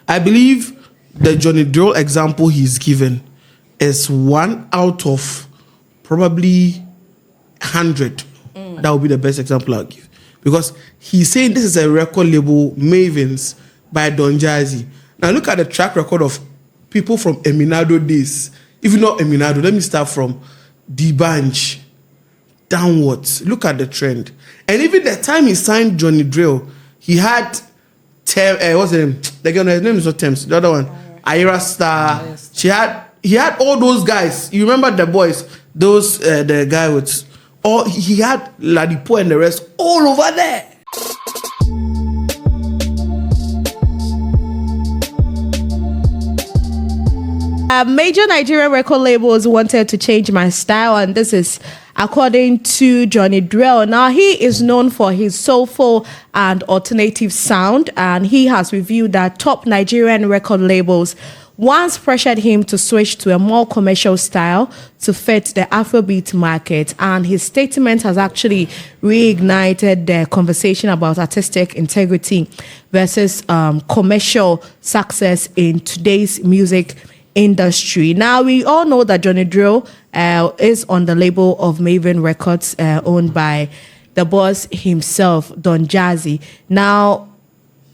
I believe the Johnny Drille example he's given is one out of probably 100. That would be the best example I'll give. Because he's saying this is a record label, Mavens, by Don Jazzy. Now look at the track record of people from Eminado days. If not Eminado, let me start from D-Banj downwards. Look at the trend. And even the time he signed Johnny Drille, he had what's the name? The girl, his name is not Thames. The other one, Ira Star. He had all those guys. You remember the boys? Those the guy with he had Ladipo and the rest all over there. Major Nigerian record labels wanted to change my style, and this is according to Johnny Drille. Now, he is known for his soulful and alternative sound, and he has revealed that top Nigerian record labels once pressured him to switch to a more commercial style to fit the Afrobeat market. And his statement has actually reignited the conversation about artistic integrity versus commercial success in today's music industry. Now, we all know that Johnny Drille is on the label of Maven Records, owned by the boss himself, Don Jazzy. Now,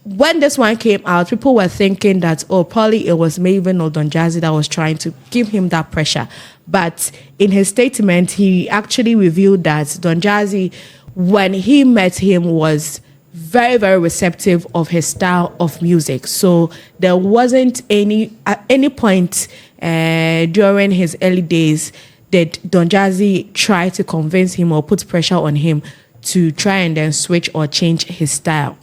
when this one came out, people were thinking that, probably it was Maven or Don Jazzy that was trying to give him that pressure. But in his statement, he actually revealed that Don Jazzy, when he met him, was very, very receptive of his style of music. So there wasn't at any point during his early days that Don Jazzy tried to convince him or put pressure on him to try and then switch or change his style.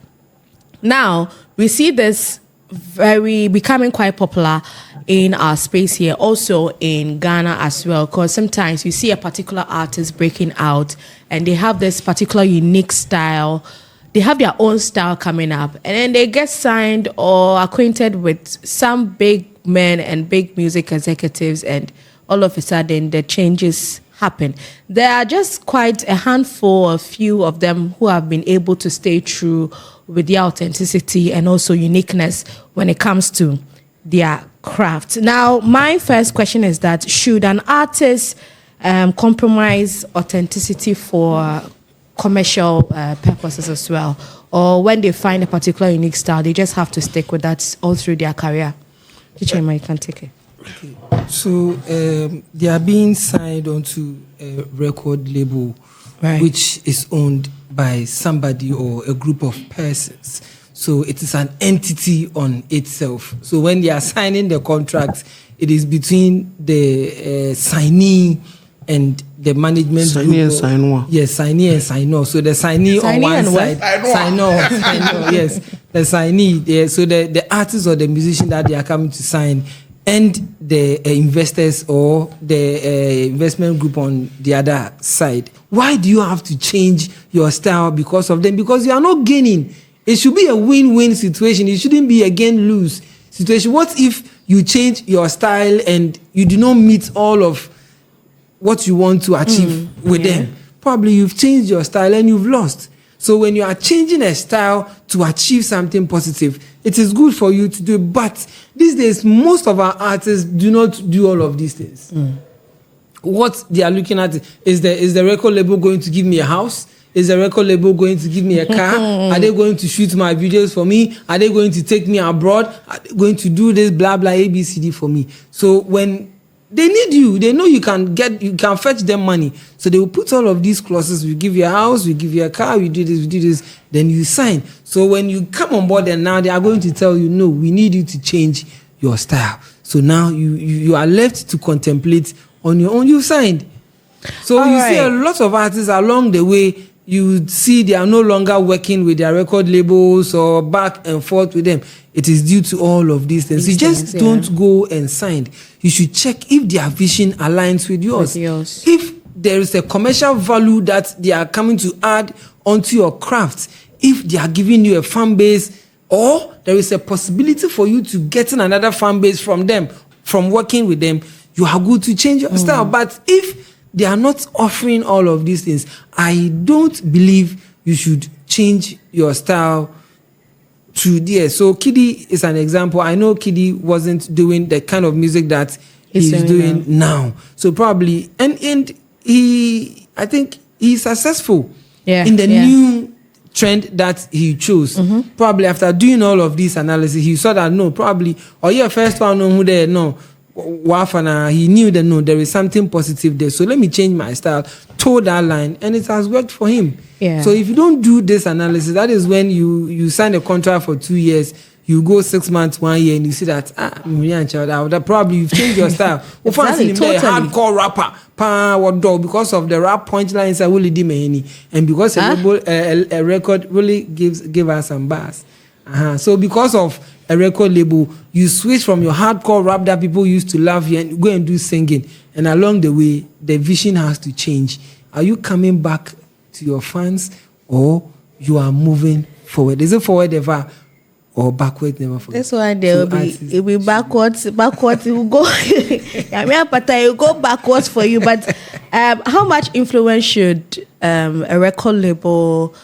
Now, we see this becoming quite popular in our space here, also in Ghana as well, because sometimes you see a particular artist breaking out and they have this particular unique style. They have their own style coming up, and then they get signed or acquainted with some big men and big music executives, and all of a sudden the changes happen. There are just quite a handful, a few of them who have been able to stay true with their authenticity and also uniqueness when it comes to their craft. Now, my first question is that should an artist compromise authenticity for commercial purposes as well, or when they find a particular unique style, they just have to stick with that all through their career? Teacher, you can take it. Okay. So they are being signed onto a record label, right, which is owned by somebody or a group of persons. So it is an entity on itself. So when they are signing the contract, it is between the signee and the management signee group. And sign-on. Yes, signee and sign-on. So the signee on one side, sign-on, yes, the signee. Yeah, so the artist or the musician that they are coming to sign, and the investors or the investment group on the other side. Why do you have to change your style because of them? Because you are not gaining. It should be a win-win situation. It shouldn't be a gain-lose situation. What if you change your style and you do not meet all of what you want to achieve with them? Probably you've changed your style and you've lost. So when you are changing a style to achieve something positive, it is good for you to do it. But these days, most of our artists do not do all of these things. What they are looking at is the record label going to give me a house? Is the record label going to give me a car? Are they going to shoot my videos for me? Are they going to take me abroad? Are they going to do this blah blah ABCD for me? So when they need you, they know you can fetch them money. So they will put all of these clauses. We give you a house, we give you a car, we do this, then you sign. So when you come on board, and now they are going to tell you, no, we need you to change your style. So now you are left to contemplate on your own. You signed. So all you see a lot of artists along the way, you see they are no longer working with their record labels or back and forth with them. It is due to all of these things. You just don't go and sign. You should check if their vision aligns with yours. If there is a commercial value that they are coming to add onto your craft, if they are giving you a fan base, or there is a possibility for you to get another fan base from them, from working with them, you are good to change your style. But if they are not offering all of these things, I don't believe you should change your style to there. So Kiddy is an example. I know Kiddy wasn't doing the kind of music that he's doing now. So probably and I think he's successful in the new trend that he chose. Probably after doing all of this analysis, he saw that probably first one who there Wafana, he knew that there is something positive there. So let me change my style, toe that line, and it has worked for him. Yeah. So if you don't do this analysis, that is when you sign a contract for 2 years, you go 6 months, 1 year, and you see that probably you've changed your style. Exactly, totally. Hardcore rapper, because of the rap punchlines I will and because a record really give us some bars. So because of a record label, you switch from your hardcore rap that people used to love you and go and do singing, and along the way the vision has to change. Are you coming back to your fans, or you are moving forward? Is it forward ever or backward never? That's why there will be backwards. It will go. It will go backwards for you. But how much influence should a record label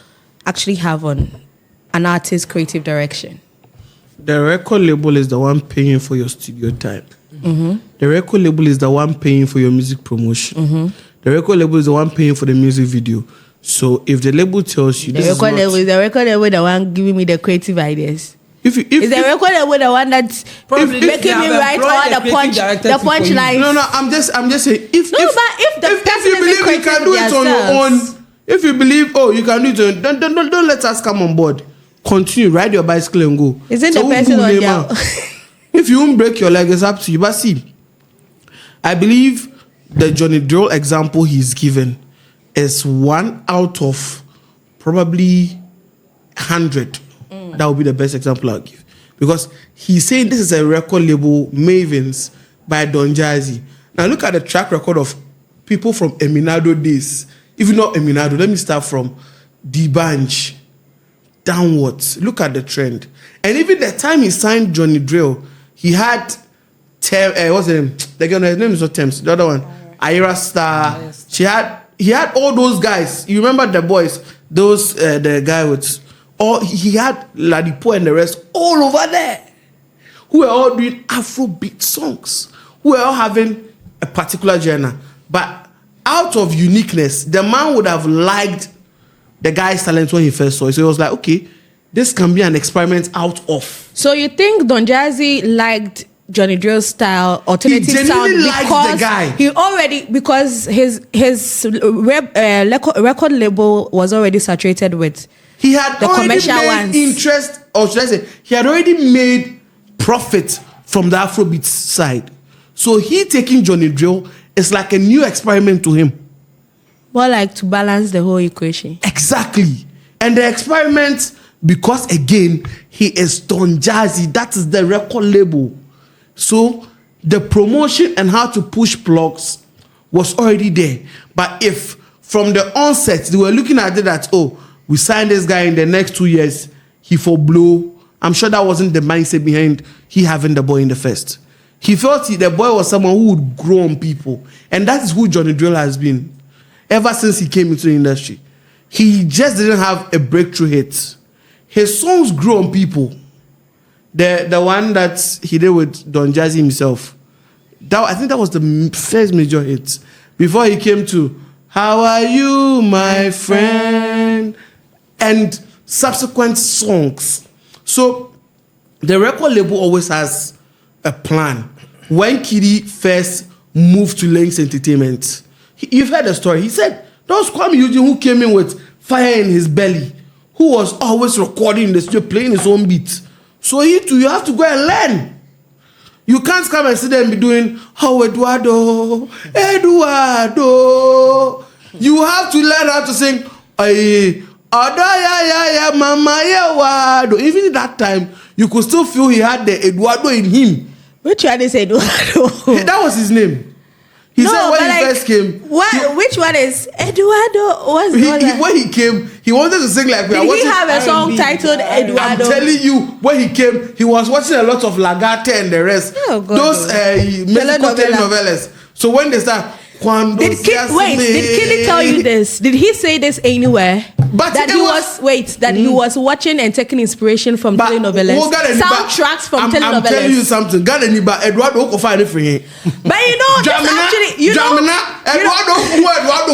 actually have on an artist's creative direction? The record label is the one paying for your studio time. The record label is the one paying for your music promotion. The record label is the one paying for the music video. So if the label tells you the record label the one giving me the creative ideas. Is the record label the one that's making me write all the punchlines? No, I'm just saying if you believe you can do it on your own, if you believe you can do it on, don't let us come on board. Continue, ride your bicycle and go. Isn't the person on your... If you won't break your leg, it's up to you. But see, I believe the Johnny Drille example he's given is one out of probably 100. That would be the best example I'll give. Because he's saying this is a record label, Mavens, by Don Jazzy. Now look at the track record of people from Eminado days. If not Eminado, let me start from D-Banj downwards. Look at the trend. And even the time he signed Johnny Drille, he had what's the name? His name is not Thames. The other one, Ira Star. He had all those guys. You remember the boys? Those the guy with he had Ladipo and the rest all over there, who were all doing Afrobeat songs, who were all having a particular genre. But out of uniqueness, the man would have liked the guy's talent when he first saw it. So he was like, okay, this can be an experiment out of. So you think Don Jazzy liked Johnny Drille's style, alternative sound, because his record label was already saturated with he had the commercial ones. Interest, or should I say, he had already made profit from the Afrobeats side. So he taking Johnny Drille is like a new experiment to him. More like to balance the whole equation. Exactly. And the experiment, because again, he is Don Jazzy, that is the record label. So the promotion and how to push plugs was already there. But if from the onset they were looking at it that, we signed this guy in the next 2 years, he for blow, I'm sure that wasn't the mindset behind he having the boy in the first. He felt the boy was someone who would grow on people. And that is who Johnny Drille has been ever since he came into the industry. He just didn't have a breakthrough hit. His songs grew on people. The one that he did with Don Jazzy himself, I think that was the first major hit. Before he came to How Are You, My Friend? And subsequent songs. So the record label always has a plan. When Kiddy first moved to Lynx Entertainment, you've heard the story. He said, those Kwame Eugene who came in with fire in his belly, who was always recording in the studio, playing his own beats. So you have to go and learn. You can't come and sit there and be doing, Eduardo. You have to learn how to sing, mama. Even at that time, you could still feel he had the Eduardo in him. Which one is Eduardo? That was his name. He said when he first came. Which one is Eduardo? When he came, he wanted to sing like we are watching. Did he have a song titled Eduardo? I'm telling you, when he came, he was watching a lot of Lagate and the rest. Oh, God. Those Mexico telenovelas. So when they start, Did Kili tell you this? Did he say this anywhere? But that he was watching and taking inspiration from telenovelas, soundtracks from telenovelas. I'm telling you something. Eduardo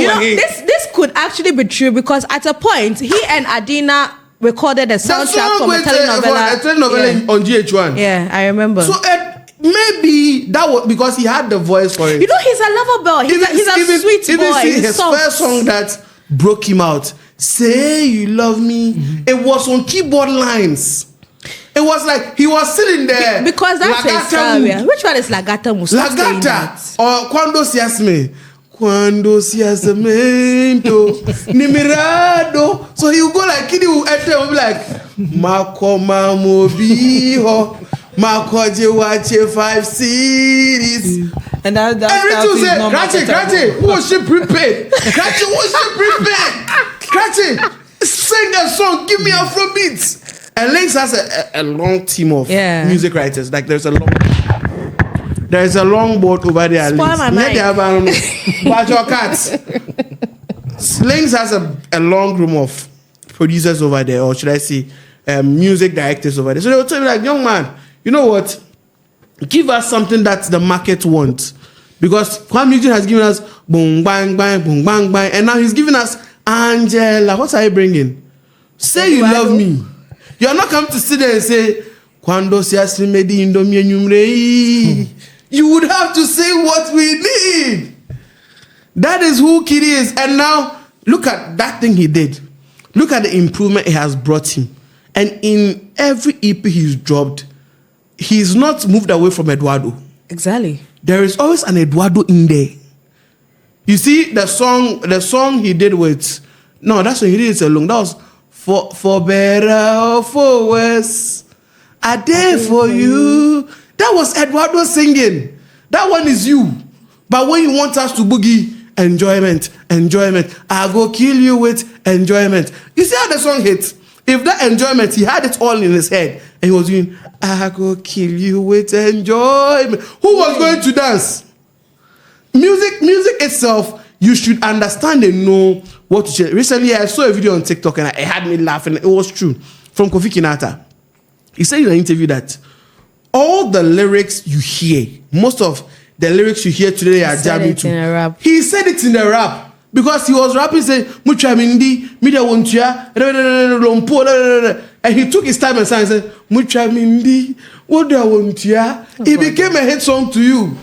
But this could actually be true because at a point he and Adina recorded a soundtrack from a telenovela on GH1. Yeah, I remember. So maybe that was because he had the voice for it. You know, he's a lover boy. He's a sweet boy. His first song that broke him out, "Say You Love Me," it was on keyboard lines. It was like he was sitting there because that's his style. Which one is Lagata? Lagata or Cuando Seas Me. Cuando seas mento nimirado. So he will go like Kidi will enter and be like Makoma Mobiho Makoje Wache 5 series. And that's Krachi, who was she prepared? Krachi, sing a song, give me Afrobeats. And Lynx has a long team of music writers. Like there's a long board over there. Spoil my mind. Watch your cats. Lynx has a long room of producers over there, or should I say, music directors over there. So they will tell me like, young man, you know what? Give us something that the market wants. Because Kwame Eugene has given us boom, bang, bang, boom, bang, bang. And now he's giving us Angela. What are you bringing? Say you love me. You're not coming to sit there and say, Quando seas medi indomie nyumrei. You would have to say what we need. That is who Kidi is. And now, look at that thing he did. Look at the improvement it has brought him. And in every EP he's dropped, he's not moved away from Eduardo. Exactly. There is always an Eduardo in there. You see the song he did with, no, that's when he did it alone. That was for better or for worse. I dare for you. That was Eduardo singing. That one is you. But when you want us to boogie, enjoyment. I go kill you with enjoyment. You see how the song hits? If that enjoyment, he had it all in his head. And he was doing, I go kill you with enjoyment. Who was going to dance? Music itself, you should understand and know what to say. Recently, I saw a video on TikTok and it had me laughing. It was true. From Kofi Kinata. He said in an interview that all the lyrics you hear, most of the lyrics you hear today are jamming to. He said it in the rap. Because he was rapping saying, Muchamindi, Media Wontia, and he took his time and sang and said, Muchamindi, what do I want ya? It became a hit song to you.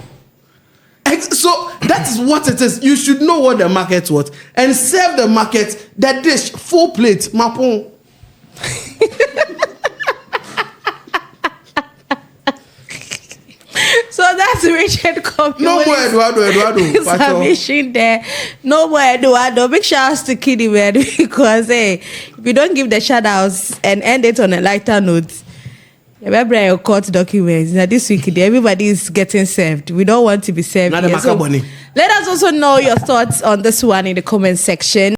So that is what it is. You should know what the market was and serve the market that dish, full plate, mapon. So that's Richard Kobe. No more Eduardo. Submission there. No more Eduardo. Big shout outs to Kiddy man, because if you don't give the shout outs and end it on a lighter note, remember your court documents. Now this week everybody is getting served. We don't want to be served. So let us also know your thoughts on this one in the comment section.